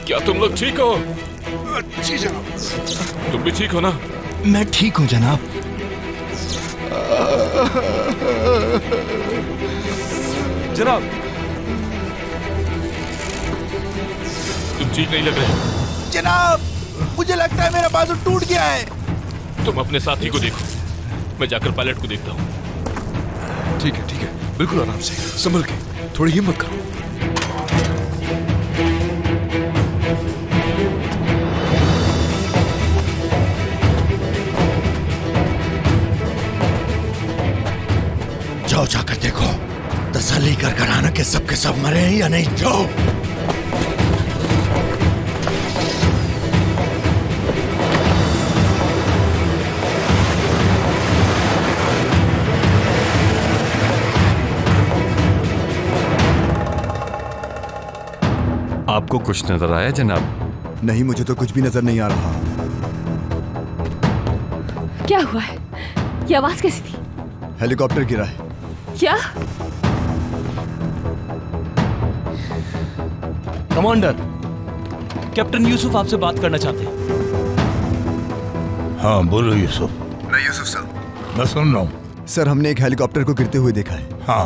क्या तुम लोग ठीक हो? जी जनाब। तुम भी ठीक हो ना? मैं ठीक हूँ जनाब। जनाब, तुम ठीक नहीं लग रहे। जनाब, मुझे लगता है मेरा बाजू टूट गया है। तुम अपने साथी को देखो, मैं जाकर पायलट को देखता हूँ। ठीक है, बिल्कुल आराम से, संभल के, थोड़ी हिम्मत करो। जाओ, जाकर देखो, तसल्ली कर आना कि सबके सब मरे हैं या नहीं। जाओ। आपको कुछ नजर आया जनाब? नहीं, मुझे तो कुछ भी नजर नहीं आ रहा। क्या हुआ है? ये आवाज कैसी थी? हेलीकॉप्टर गिरा है। क्या? कमांडर, कैप्टन यूसुफ आपसे बात करना चाहते हैं। हाँ बोलो यूसुफ। मैं यूसुफ सर। मैं सुन रहा हूँ। सर, हमने एक हेलीकॉप्टर को गिरते हुए देखा है। हाँ,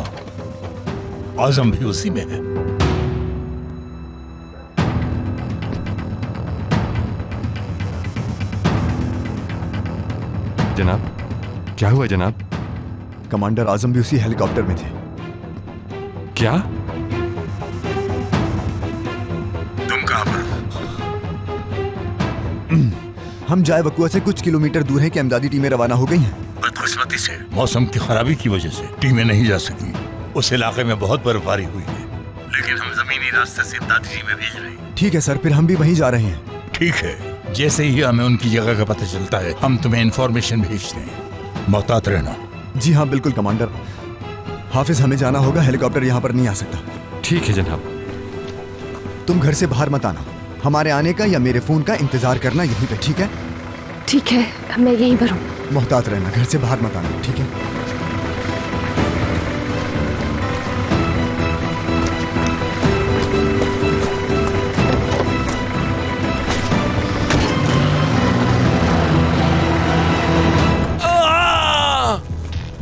आजम भी उसी में है। जनाब, क्या हुआ जनाब? कमांडर, आजम भी उसी हेलीकॉप्टर में थे। क्या? तुम कहां पर? हम जाए वकुआ से कुछ किलोमीटर दूर हैं कि इमदादी टीमें रवाना हो गई हैं। बदकिस्मती से मौसम की खराबी की वजह से टीमें नहीं जा सकी। उस इलाके में बहुत बर्फबारी हुई है, लेकिन हम जमीनी रास्ते से इमदादी टीमें भेज रहे हैं। ठीक है सर, फिर हम भी वहीं जा रहे हैं। ठीक है, जैसे ही हमें उनकी जगह का पता चलता है हम तुम्हें इंफॉर्मेशन भेजते हैं। मोहतात रहना। जी हाँ, बिल्कुल कमांडर। हाफिज, हमें जाना होगा, हेलीकॉप्टर यहाँ पर नहीं आ सकता। ठीक है जनाब। तुम घर से बाहर मत आना, हमारे आने का या मेरे फोन का इंतजार करना यहीं पे, ठीक है? ठीक है, मैं यहीं पर हूँ। मोहतात रहना, घर से बाहर मत आना, ठीक है?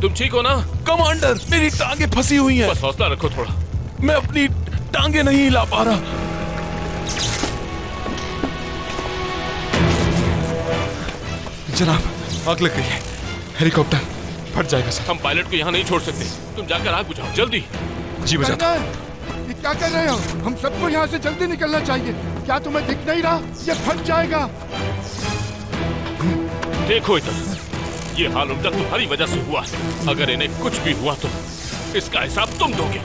तुम ठीक हो ना? कमांडर, मेरी टांगे फंसी हुई हैं। बस हौसला रखो थोड़ा। मैं अपनी टांगे नहीं हिला पा रहा। जनाब, आग लग गई है, हेलीकॉप्टर फट जाएगा सर। हम पायलट को यहाँ नहीं छोड़ सकते, तुम जाकर आग बुझाओ जल्दी। जी बजाता। ये क्या कर रहे हो? हम सबको यहाँ से जल्दी निकलना चाहिए। क्या तुम्हें दिख नहीं रहा? ये फट जाएगा। देखो इधर, ये हाल उल्टा तुम्हारी वजह से हुआ है। अगर इन्हें कुछ भी हुआ तो इसका हिसाब तुम दोगे।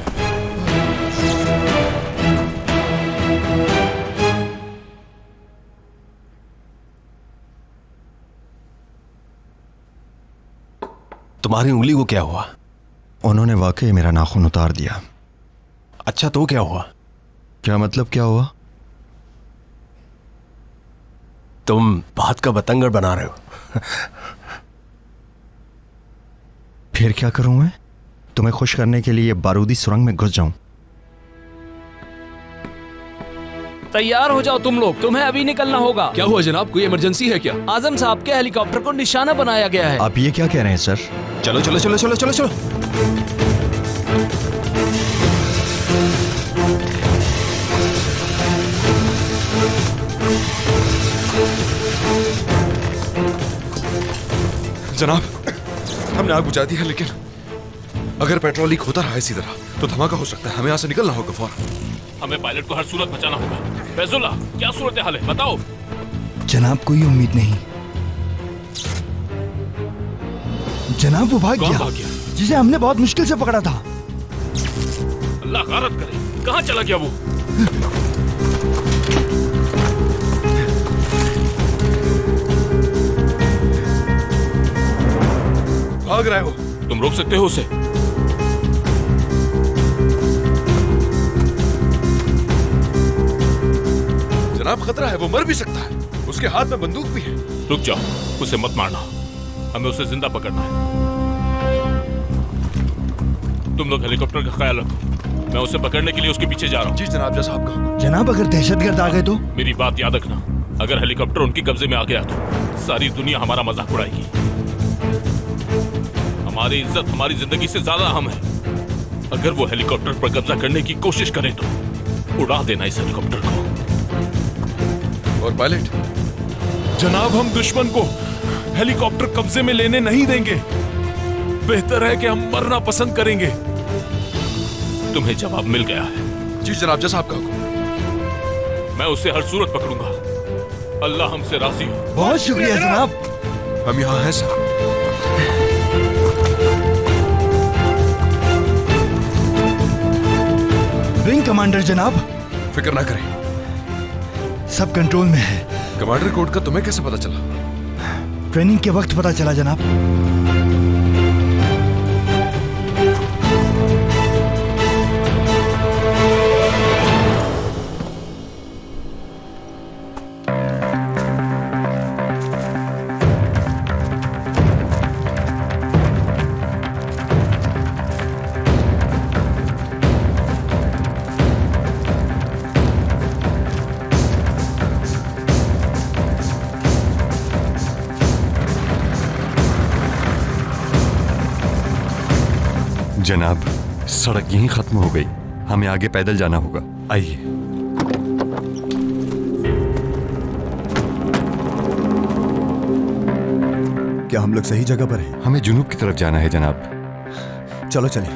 तुम्हारी उंगली को क्या हुआ? उन्होंने वाकई मेरा नाखून उतार दिया। अच्छा, तो क्या हुआ? क्या मतलब क्या हुआ? तुम बात का बतंगड़ बना रहे हो। फिर क्या करूं मैं? तुम्हें खुश करने के लिए बारूदी सुरंग में घुस जाऊं? तैयार हो जाओ तुम लोग, तुम्हें अभी निकलना होगा। क्या हुआ जनाब, कोई इमरजेंसी है क्या? आजम साहब के हेलीकॉप्टर को निशाना बनाया गया है। आप ये क्या कह रहे हैं सर? चलो चलो चलो चलो चलो चलो। जनाब, हमने आग बुझा दी है, लेकिन अगर पेट्रोल लीक होता रहा इसी तरह तो धमाका हो सकता है। हमें यहाँ से निकलना होगा फौरन। हमें पायलट को हर सूरत बचाना होगा। फैजुल्ला, क्या सूरत हाल है बताओ। जनाब, कोई उम्मीद नहीं। जनाब, वो भाग गया जिसे हमने बहुत मुश्किल से पकड़ा था। अल्लाह गारत करे, कहाँ चला गया वो? भाग रहा है वो। तुम रोक सकते हो उसे? जनाब खतरा है, वो मर भी सकता है, उसके हाथ में बंदूक भी है। रुक जाओ, उसे मत मारना, हमें उसे जिंदा पकड़ना है। तुम लोग हेलीकॉप्टर का ख्याल रखो, मैं उसे पकड़ने के लिए उसके पीछे जा रहा हूँ। जी जनाब, जैसा आपका हुक्म। जनाब अगर दहशतगर्द आ गए तो? मेरी बात याद रखना, अगर हेलीकॉप्टर उनके कब्जे में आ गया तो सारी दुनिया हमारा मजाक उड़ाएगी। हमारी इज्जत हमारी जिंदगी से ज्यादा अहम है। अगर वो हेलीकॉप्टर पर कब्जा करने की कोशिश करें तो उड़ा देना इस हेलीकॉप्टर को। और पायलट? जनाब हम दुश्मन को हेलीकॉप्टर कब्जे में लेने नहीं देंगे। बेहतर है कि हम मरना पसंद करेंगे। तुम्हें जवाब मिल गया है। जी जनाब, जैसा आपका हुक्म। मैं उसे हर सूरत पकड़ूंगा, अल्लाह हमसे राजी हो। बहुत शुक्रिया जनाब। हम यहाँ हैं सर। विंग कमांडर जनाब। फिक्र ना करें, सब कंट्रोल में है। कमांडर कोड का तुम्हें कैसे पता चला? ट्रेनिंग के वक्त पता चला जनाब। जनाब सड़क यहीं खत्म हो गई, हमें आगे पैदल जाना होगा। आइए। क्या हम लोग सही जगह पर हैं? हमें जुनूब की तरफ जाना है जनाब। चलो चलिए।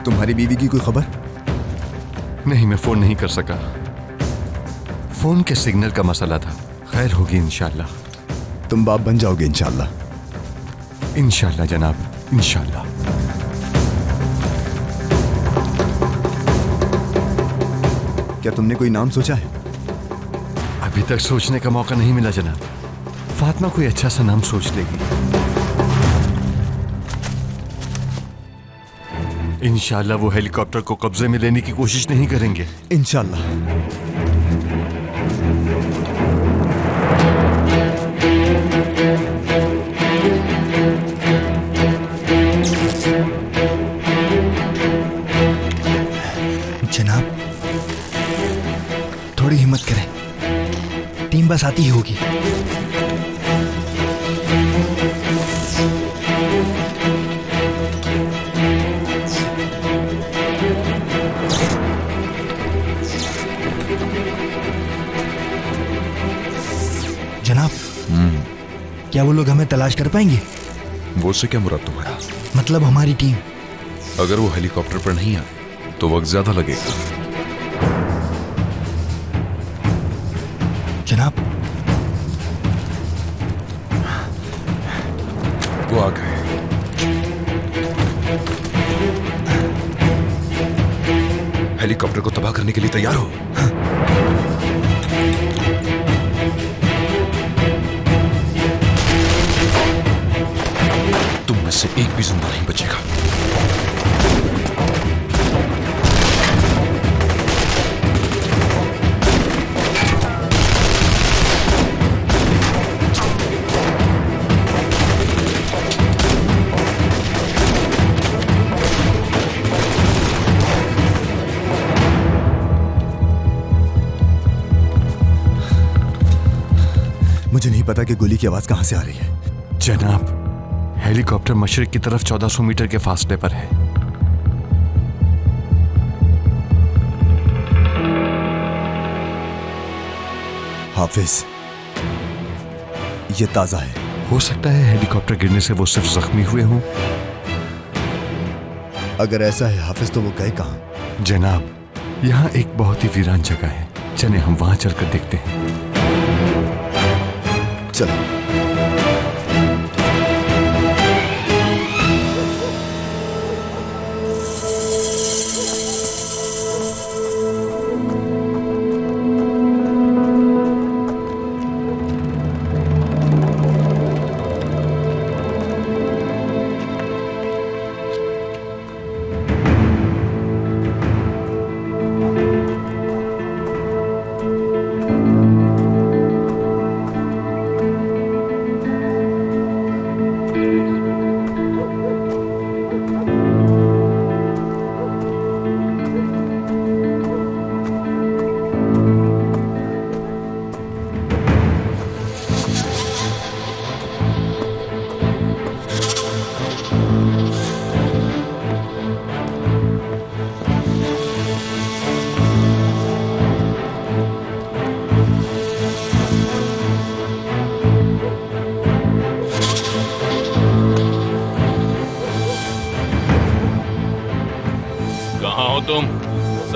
तुम्हारी बीवी की कोई खबर? नहीं, मैं फोन नहीं कर सका, फोन के सिग्नल का मसला था। खैर होगी इंशाल्लाह। तुम बाप बन जाओगे इंशाल्लाह। इंशाल्लाह जनाब, इंशाल्लाह। क्या तुमने कोई नाम सोचा है? अभी तक सोचने का मौका नहीं मिला जनाब। फातिमा कोई अच्छा सा नाम सोच लेगी। इंशाल्लाह वो हेलीकॉप्टर को कब्जे में लेने की कोशिश नहीं करेंगे। इंशाल्लाह। जनाब थोड़ी हिम्मत करें, टीम बस आती ही होगी। जनाब क्या वो लोग हमें तलाश कर पाएंगे? वो से क्या मुराद तुम्हारा? मतलब हमारी टीम। अगर वो हेलीकॉप्टर पर नहीं आए तो वक्त ज्यादा लगेगा। जनाब वो आ गए। हेलीकॉप्टर को तबाह करने के लिए तैयार हो। तुम में से एक भी जिंदा नहीं बचेगा। मुझे नहीं पता कि गोली की आवाज कहां से आ रही है। जनाब हेलीकॉप्टर मशरिक की तरफ 1400 मीटर के फासले पर है। हाफिज ये ताजा है। हो सकता है हेलीकॉप्टर गिरने से वो सिर्फ जख्मी हुए हों। अगर ऐसा है हाफिज तो वो गए कहां? जनाब यहाँ एक बहुत ही वीरान जगह है, चले हम वहां चलकर देखते हैं। चलो।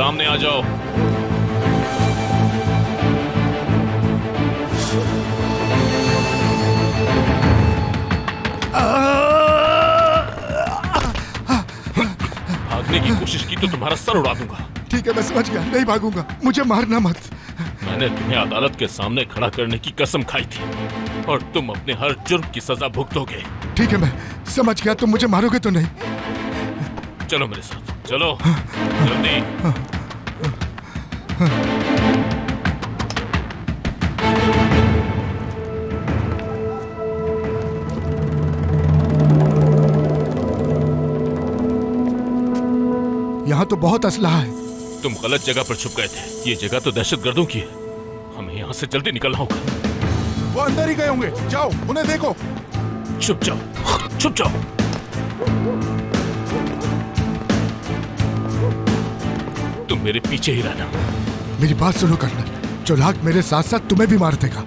सामने आ जाओ। भागने की कोशिश की तो तुम्हारा सर उड़ा दूंगा। ठीक है, मैं समझ गया, नहीं भागूंगा, मुझे मारना मत। मैंने तुम्हें अदालत के सामने खड़ा करने की कसम खाई थी और तुम अपने हर जुर्म की सजा भुगतोगे। ठीक है, मैं समझ गया, तुम मुझे मारोगे तो नहीं। चलो मेरे साथ, चलो जल्दी। यहाँ तो बहुत असलहा है। तुम गलत जगह पर छुप गए थे। ये जगह तो दहशतगर्दों की है। हमें यहाँ से जल्दी निकलना होगा। वो अंदर ही गए होंगे, जाओ उन्हें देखो। छुप जाओ, छुप जाओ। तुम मेरे पीछे ही रहना। मेरी बात सुनो कर्नल, चौलाक मेरे साथ साथ तुम्हें भी मार देगा।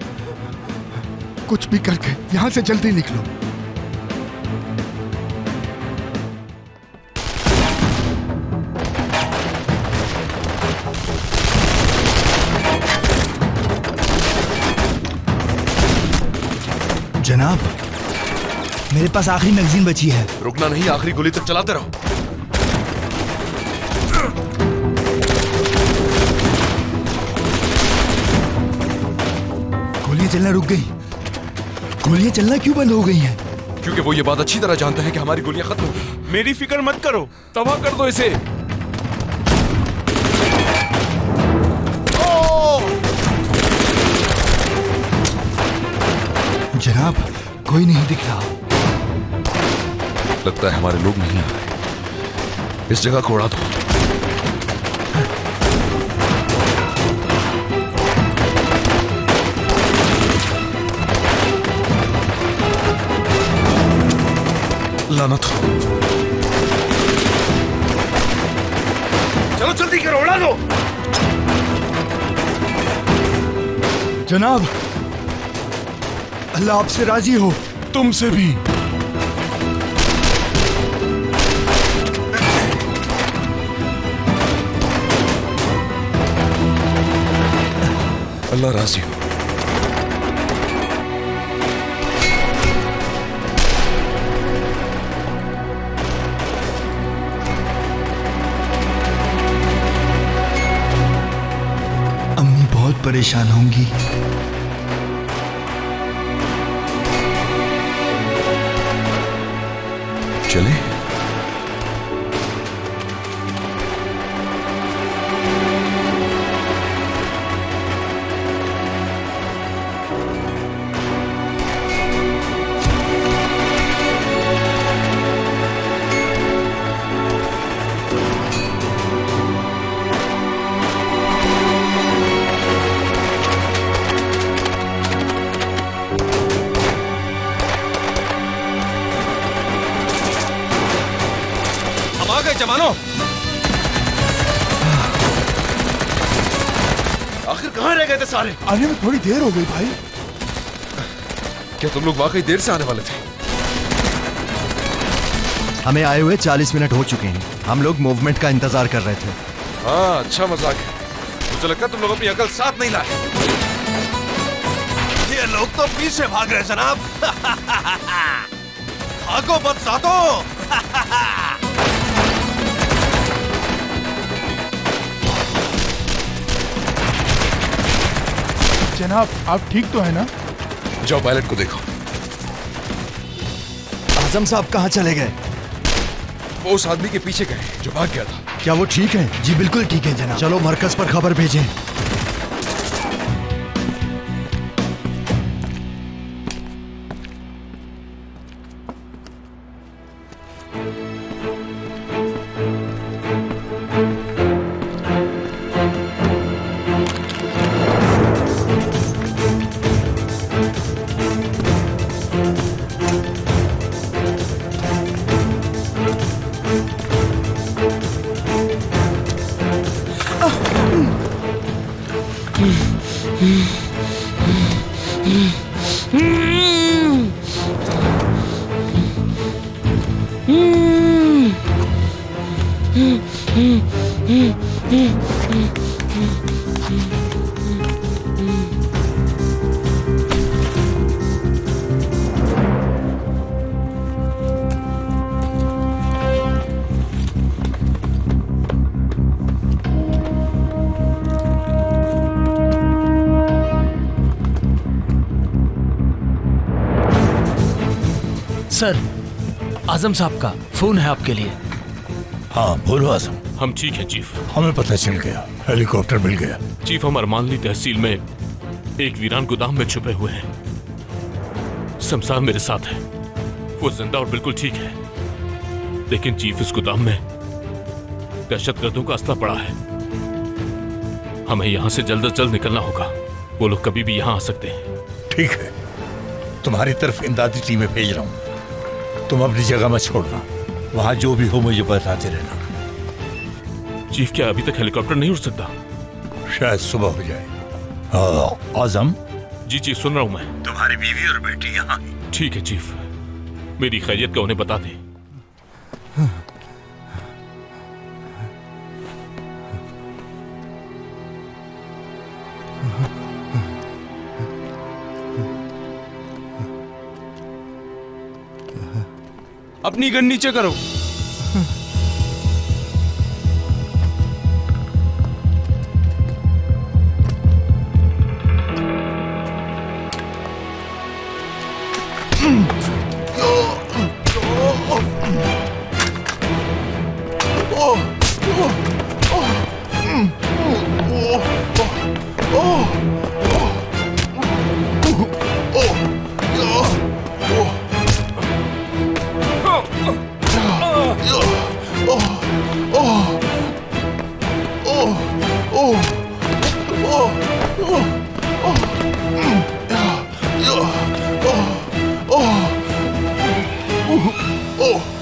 कुछ भी करके यहाँ से जल्दी निकलो। जनाब, मेरे पास आखिरी मैगजीन बची है। रुकना नहीं, आखिरी गोली तक चलाते रहो। गोलियां चलना रुक गई। गोलियां चलना क्यों बंद हो गई हैं? क्योंकि वो ये बात अच्छी तरह जानता है कि हमारी गोलियां खत्म हो गई। मेरी फिक्र मत करो, तबाह कर दो इसे। जनाब, कोई नहीं दिख रहा। लगता है हमारे लोग नहीं आ रहे। इस जगह को उड़ा दो। लानत हो। चलो जल्दी करो, उड़ा दो। जनाब, अल्लाह आपसे राजी हो। तुमसे भी। अल्लाह राजी हो। अम्मी बहुत परेशान होंगी। चले। जवानों, आखिर कहाँ रह गए थे सारे? आने में थोड़ी देर हो गई भाई। क्या तुम लोग वाकई देर से आने वाले थे? हमें आए हुए 40 मिनट हो चुके हैं। हम लोग मूवमेंट का इंतजार कर रहे थे। हाँ, अच्छा मजाक है। मुझे लगता है तुम लोग अपनी अकल साथ नहीं लाए। ये लोग तो पीछे भाग रहे जनाब। भागो बदसातो। जनाब, आप ठीक तो है ना? जाओ पायलट को देखो। आजम साहब कहाँ चले गए? वो उस आदमी के पीछे गए जो भाग गया था। क्या वो ठीक है? जी बिल्कुल ठीक है जनाब। चलो मरकज पर खबर भेजें। सर, आजम साहब का फोन है आपके लिए। हाँ बोलो आजम। हम ठीक हैं चीफ। हमें पता चल गया, हेलीकॉप्टर मिल गया। चीफ, हम अरमानली तहसील में एक वीरान गोदाम में छुपे हुए हैं। शमशान मेरे साथ है, वो जिंदा और बिल्कुल ठीक है। लेकिन चीफ, इस गोदाम में दहशतगर्दों का असला पड़ा है। हमें यहां से जल्द से जल्द निकलना होगा। वो लोग कभी भी यहां आ सकते हैं। ठीक है, तुम्हारी तरफ इमदादी टीमें भेज रहा हूं। तुम अपनी जगह मत छोड़ना, वहां जो भी हो मुझे बताते रहना। चीफ, क्या अभी तक हेलीकॉप्टर नहीं उड़ सकता? शायद सुबह हो जाए। आजम। जी चीफ, सुन रहा हूं मैं। तुम्हारी बीवी और बेटी यहाँ ही। ठीक है चीफ, मेरी खैरियत का उन्हें बता दें। अपनी गन नीचे करो।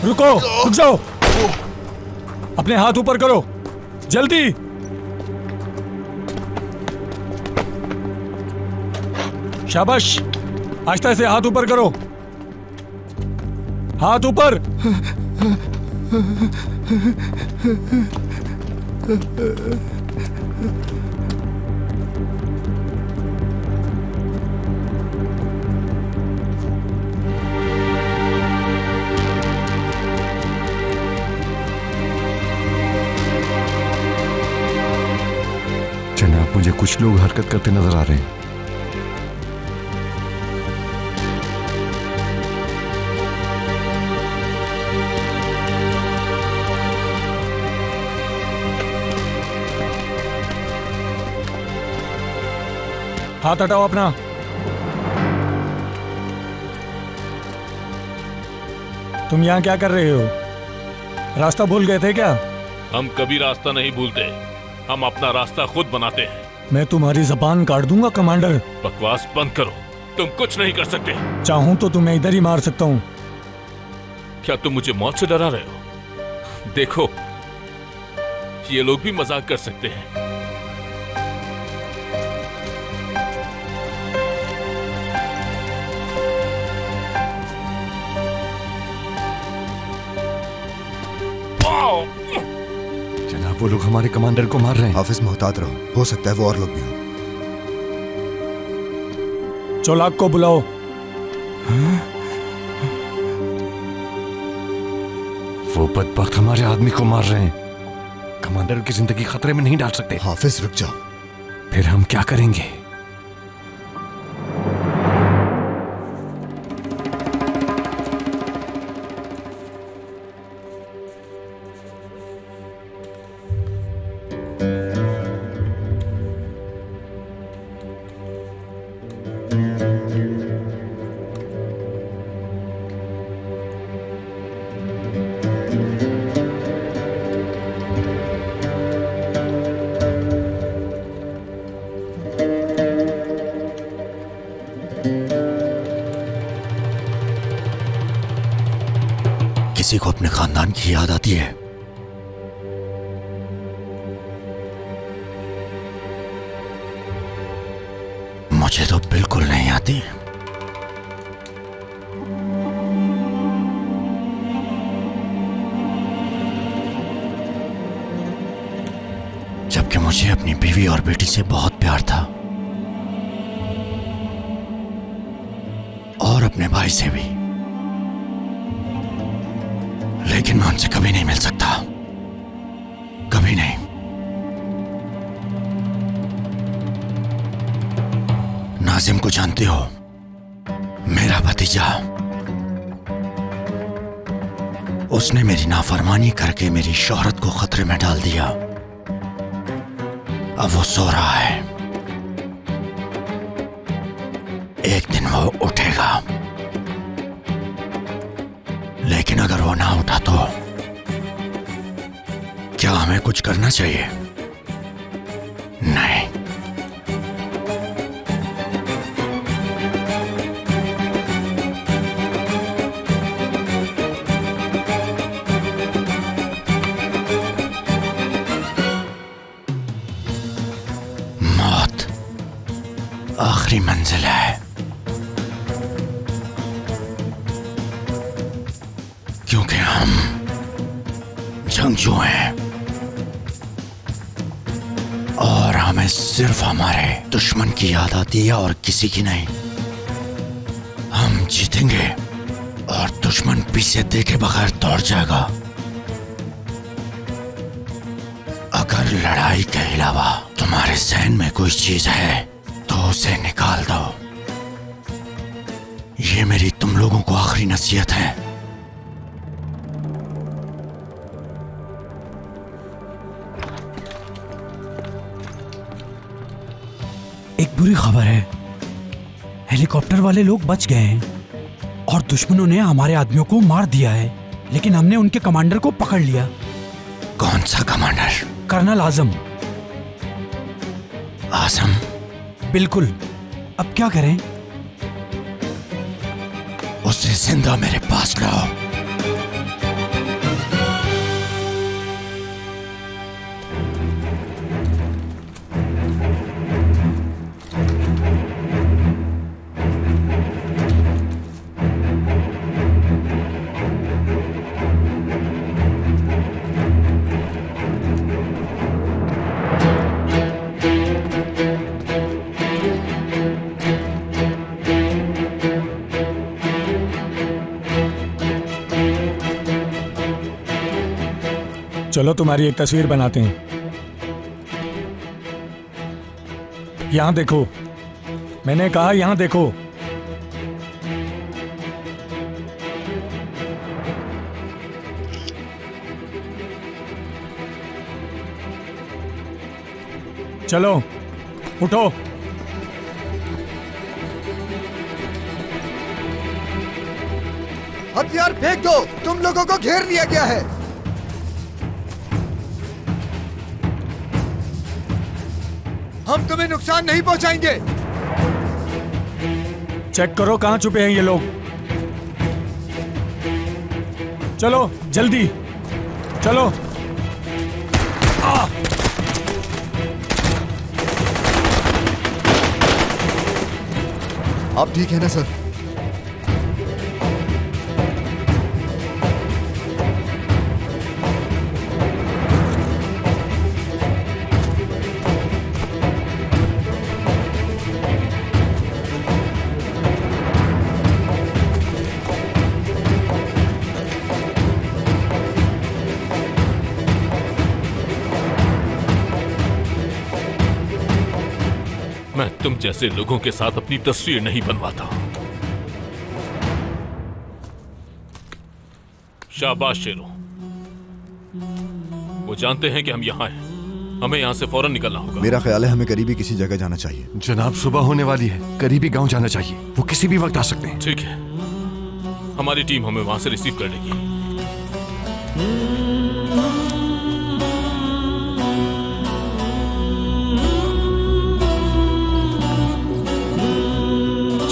रुको, रुक जाओ। अपने हाथ ऊपर करो, जल्दी। शाबाश, आहिस्ता से हाथ ऊपर करो। हाथ ऊपर। जनाब, मुझे कुछ लोग हरकत करते नजर आ रहे हैं। हाथ हटाओ अपना। तुम यहाँ क्या कर रहे हो? रास्ता भूल गए थे क्या? हम कभी रास्ता नहीं भूलते, हम अपना रास्ता खुद बनाते हैं। मैं तुम्हारी जबान काट दूंगा कमांडर। बकवास बंद करो, तुम कुछ नहीं कर सकते। चाहूं तो तुम्हें इधर ही मार सकता हूँ। क्या तुम मुझे मौत से डरा रहे हो? देखो, ये लोग भी मजाक कर सकते हैं। जनाब, वो लोग हमारे कमांडर को मार रहे हैं। ऑफिस में मुहतात रहो, हो सकता है वो और लोग भी हो। चौलाक को बुलाओ। वो बदबख्त हमारे आदमी को मार रहे हैं। कमांडर की जिंदगी खतरे में नहीं डाल सकते। हाफिज रुक जाओ। फिर हम क्या करेंगे? किसी को अपने खानदान की याद आती है? मुझे तो बिल्कुल नहीं आती। जबकि मुझे अपनी बीवी और बेटी से बहुत प्यार था, और अपने भाई से भी। लेकिन मैं उनसे कभी नहीं मिल सकता, कभी नहीं। नाजिम को जानते हो, मेरा भतीजा। उसने मेरी नाफरमानी करके मेरी शोहरत को खतरे में डाल दिया। अब वो सो रहा है, एक दिन वो उठेगा। लेकिन अगर वो ना उठा तो क्या हमें कुछ करना चाहिए? नहीं। मौत आखिरी मंजिल है, क्योंकि हम जंगजू हैं और हमें सिर्फ हमारे दुश्मन की याद आती है और किसी की नहीं। हम जीतेंगे और दुश्मन पीछे देखे बगैर दौड़ जाएगा। अगर लड़ाई के अलावा तुम्हारे जहन में कोई चीज है तो उसे निकाल दो। ये मेरी तुम लोगों को आखिरी नसीहत है। एक बुरी खबर है, हेलीकॉप्टर वाले लोग बच गए हैं और दुश्मनों ने हमारे आदमियों को मार दिया है, लेकिन हमने उनके कमांडर को पकड़ लिया। कौन सा कमांडर? कर्नल आजम। आजम? बिल्कुल। अब क्या करें? उसे जिंदा मेरे पास लाओ। चलो तुम्हारी एक तस्वीर बनाते हैं। यहां देखो, मैंने कहा यहां देखो। चलो उठो। हथियार फेंक दो, तुम लोगों को घेर लिया गया है। हम तुम्हें नुकसान नहीं पहुंचाएंगे। चेक करो कहां छुपे हैं ये लोग। चलो जल्दी चलो। आप ठीक है ना सर? मैं तुम जैसे लोगों के साथ अपनी तस्वीर नहीं बनवाता। शाबाश शेरों, वो जानते हैं कि हम यहाँ हैं। हमें यहाँ से फौरन निकलना होगा। मेरा ख्याल है हमें करीबी किसी जगह जाना चाहिए। जनाब सुबह होने वाली है, करीबी गांव जाना चाहिए। वो किसी भी वक्त आ सकते हैं। ठीक है, हमारी टीम हमें वहां से रिसीव कर लेगी।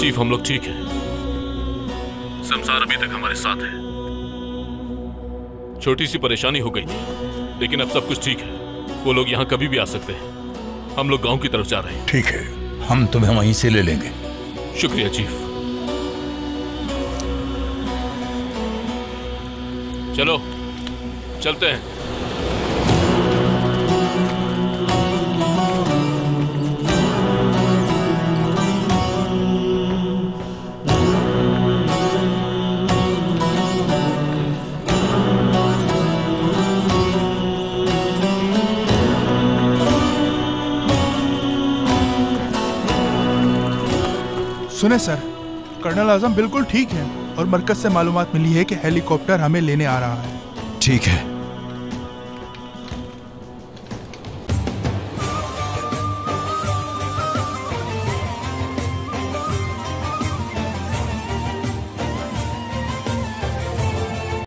चीफ, हम लोग ठीक हैं। शमशार अभी तक हमारे साथ है। छोटी सी परेशानी हो गई थी, लेकिन अब सब कुछ ठीक है। वो लोग यहाँ कभी भी आ सकते हैं। हम लोग गांव की तरफ जा रहे हैं। ठीक है, हम तुम्हें वहीं से ले लेंगे। शुक्रिया चीफ। चलो चलते हैं। सुने सर, कर्नल आजम बिल्कुल ठीक है और मरकज से मालूमात मिली है कि हेलीकॉप्टर हमें लेने आ रहा है। ठीक है,